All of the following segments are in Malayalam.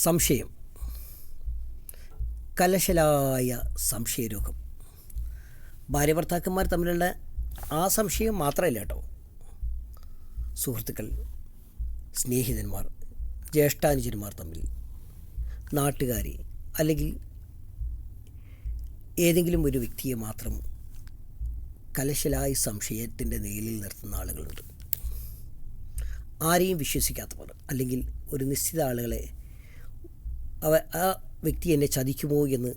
സംശയം, കലശലായ സംശയരോഗം. ഭാര്യാഭർത്താക്കന്മാർ തമ്മിലുള്ള ആ സംശയം മാത്രമല്ല കേട്ടോ. സുഹൃത്തുക്കൾ, സ്നേഹിതന്മാർ, ജ്യേഷ്ഠാനുജന്മാർ തമ്മിൽ, നാട്ടുകാർ, അല്ലെങ്കിൽ ഏതെങ്കിലും ഒരു വ്യക്തിയെ മാത്രം കലശലായി സംശയത്തിൻ്റെ നിഴലിൽ നിർത്തുന്ന ആളുകളുണ്ട്. ആരെയും വിശ്വസിക്കാത്തവർ, അല്ലെങ്കിൽ ഒരു നിശ്ചിത ആളുകളെ ആ വ്യക്തി എന്നെ ചതിക്കുമോ എന്ന്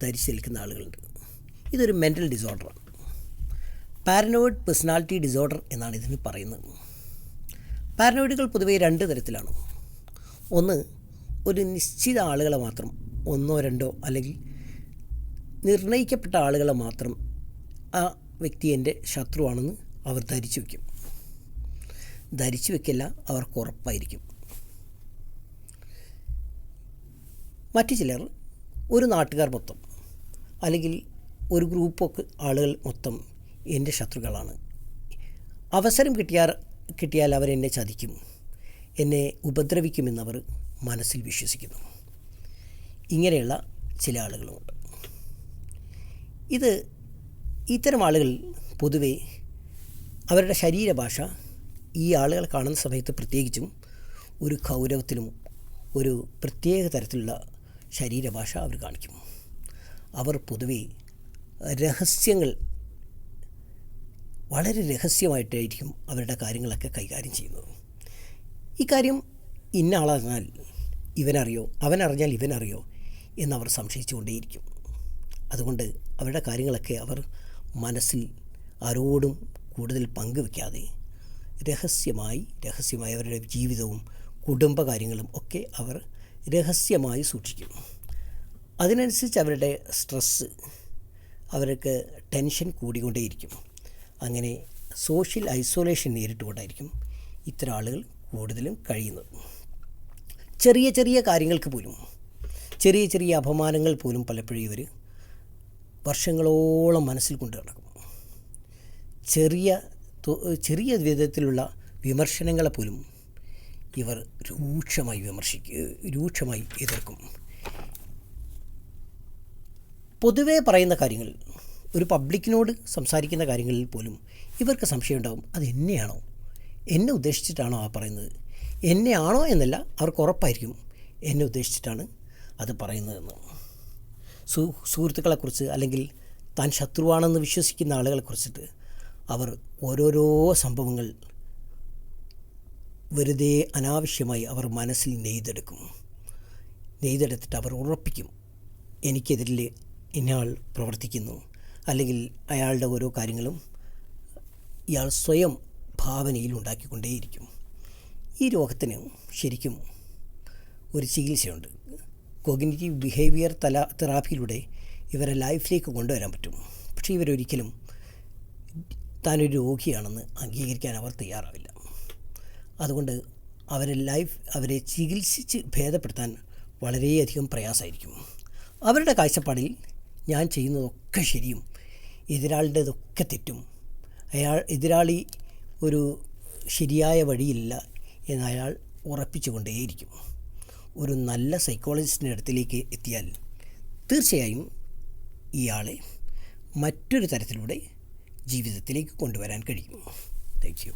ധരിച്ചു നിൽക്കുന്ന ആളുകളുണ്ട്. ഇതൊരു മെൻ്റൽ ഡിസോർഡറാണ്. പാരനോയിഡ് പേഴ്സണാലിറ്റി ഡിസോർഡർ എന്നാണ് ഇതിന് പറയുന്നത്. പാരനോയിഡുകൾ പൊതുവേ രണ്ട് തരത്തിലാണ്. ഒന്ന്, ഒരു നിശ്ചിത ആളുകളെ മാത്രം, ഒന്നോ രണ്ടോ അല്ലെങ്കിൽ നിർണയിക്കപ്പെട്ട ആളുകളെ മാത്രം ആ വ്യക്തി എൻ്റെ ശത്രുവാണെന്ന് അവർ ധരിച്ചു വയ്ക്കും. ധരിച്ചു വയ്ക്കില്ല, അവർക്ക് ഉറപ്പായിരിക്കും. മറ്റു ചിലർ ഒരു നാട്ടുകാർ മൊത്തം അല്ലെങ്കിൽ ഒരു ഗ്രൂപ്പൊക്കെ ആളുകൾ മൊത്തം എൻ്റെ ശത്രുക്കളാണ്. അവസരം കിട്ടിയാൽ അവരെന്നെ ചതിക്കും, എന്നെ ഉപദ്രവിക്കുമെന്നവർ മനസ്സിൽ വിശ്വസിക്കുന്നു. ഇങ്ങനെയുള്ള ചില ആളുകളുമുണ്ട്. ഇത്തരം ആളുകൾ പൊതുവെ അവരുടെ ശരീരഭാഷ ഈ ആളുകളെ കാണുന്ന സമയത്ത് പ്രത്യേകിച്ചും ഒരു ഗൗരവത്തിലും ഒരു പ്രത്യേക തരത്തിലുള്ള ശരീരഭാഷ അവർ കാണിക്കും. അവർ പൊതുവെ രഹസ്യങ്ങൾ വളരെ രഹസ്യമായിട്ടായിരിക്കും അവരുടെ കാര്യങ്ങളൊക്കെ കൈകാര്യം ചെയ്യുന്നത്. ഈ കാര്യം ഇന്ന ആളറിഞ്ഞാൽ ഇവനറിയോ, അവനറിഞ്ഞാൽ ഇവനറിയോ എന്നവർ സംശയിച്ചു കൊണ്ടേയിരിക്കും. അതുകൊണ്ട് അവരുടെ കാര്യങ്ങളൊക്കെ അവർ മനസ്സിൽ ആരോടും കൂടുതൽ പങ്കുവയ്ക്കാതെ രഹസ്യമായി അവരുടെ ജീവിതവും കുടുംബകാര്യങ്ങളും ഒക്കെ അവർ രഹസ്യമായി സൂക്ഷിക്കും. അതിനനുസരിച്ച് അവരുടെ സ്ട്രെസ്സ്, അവർക്ക് ടെൻഷൻ കൂടിക്കൊണ്ടേയിരിക്കും. അങ്ങനെ സോഷ്യൽ ഐസൊലേഷൻ നേരിട്ടുകൊണ്ടായിരിക്കും ഇത്തരം ആളുകൾ കൂടുതലും കഴിയുന്നത്. ചെറിയ ചെറിയ കാര്യങ്ങൾക്ക് പോലും, ചെറിയ അപമാനങ്ങൾ പോലും പലപ്പോഴും ഇവർ വർഷങ്ങളോളം മനസ്സിൽ കൊണ്ട് നടക്കും. ചെറിയ വിധത്തിലുള്ള വിമർശനങ്ങളെപ്പോലും ഇവർ രൂക്ഷമായി എതിർക്കും. പൊതുവേ പറയുന്ന കാര്യങ്ങൾ, ഒരു പബ്ലിക്കിനോട് സംസാരിക്കുന്ന കാര്യങ്ങളിൽ പോലും ഇവർക്ക് സംശയമുണ്ടാകും. അത് എന്നെയാണോ, എന്നെ ഉദ്ദേശിച്ചിട്ടാണോ ആ പറയുന്നത്, എന്നെയാണോ എന്നല്ല, അവർക്ക് ഉറപ്പായിരിക്കും എന്നെ ഉദ്ദേശിച്ചിട്ടാണ് അത് പറയുന്നതെന്ന്. സുഹൃത്തുക്കളെക്കുറിച്ച് അല്ലെങ്കിൽ താൻ ശത്രുവാണെന്ന് വിശ്വസിക്കുന്ന ആളുകളെക്കുറിച്ചിട്ട് അവർ ഓരോരോ സംഭവങ്ങൾ വെറുതെ അനാവശ്യമായി അവർ മനസ്സിൽ നെയ്തെടുത്തിട്ട് അവർ ഉറപ്പിക്കും, എനിക്കെതിരിൽ ഇന്നയാൾ പ്രവർത്തിക്കുന്നു, അല്ലെങ്കിൽ അയാളുടെ ഓരോ കാര്യങ്ങളും ഇയാൾ സ്വയം ഭാവനയിൽ ഉണ്ടാക്കിക്കൊണ്ടേയിരിക്കും. ഈ രോഗത്തിന് ശരിക്കും ഒരു ചികിത്സയുണ്ട്. കോഗ്നിറ്റീവ് ബിഹേവിയർ തെറാപ്പിയിലൂടെ ഇവരെ ലൈഫിലേക്ക് കൊണ്ടുവരാൻ പറ്റും. പക്ഷേ ഇവരൊരിക്കലും താനൊരു രോഗിയാണെന്ന് അംഗീകരിക്കാൻ അവർ തയ്യാറാവില്ല. അതുകൊണ്ട് അവരെ ചികിത്സിച്ച് ഭേദപ്പെടുത്താൻ വളരെയധികം പ്രയാസമായിരിക്കും. അവരുടെ കാഴ്ചപ്പാടിൽ ഞാൻ ചെയ്യുന്നതൊക്കെ ശരിയും എതിരാളുടേതൊക്കെ തെറ്റും, എതിരാളി ഒരു ശരിയായ വഴിയില്ല എന്നയാൾ ഉറപ്പിച്ചുകൊണ്ടേയിരിക്കും. ഒരു നല്ല സൈക്കോളജിസ്റ്റിൻ്റെ അടുത്തിലേക്ക് എത്തിയാൽ തീർച്ചയായും ഇയാളെ മറ്റൊരു തരത്തിലൂടെ ജീവിതത്തിലേക്ക് കൊണ്ടുവരാൻ കഴിയും. Thank you.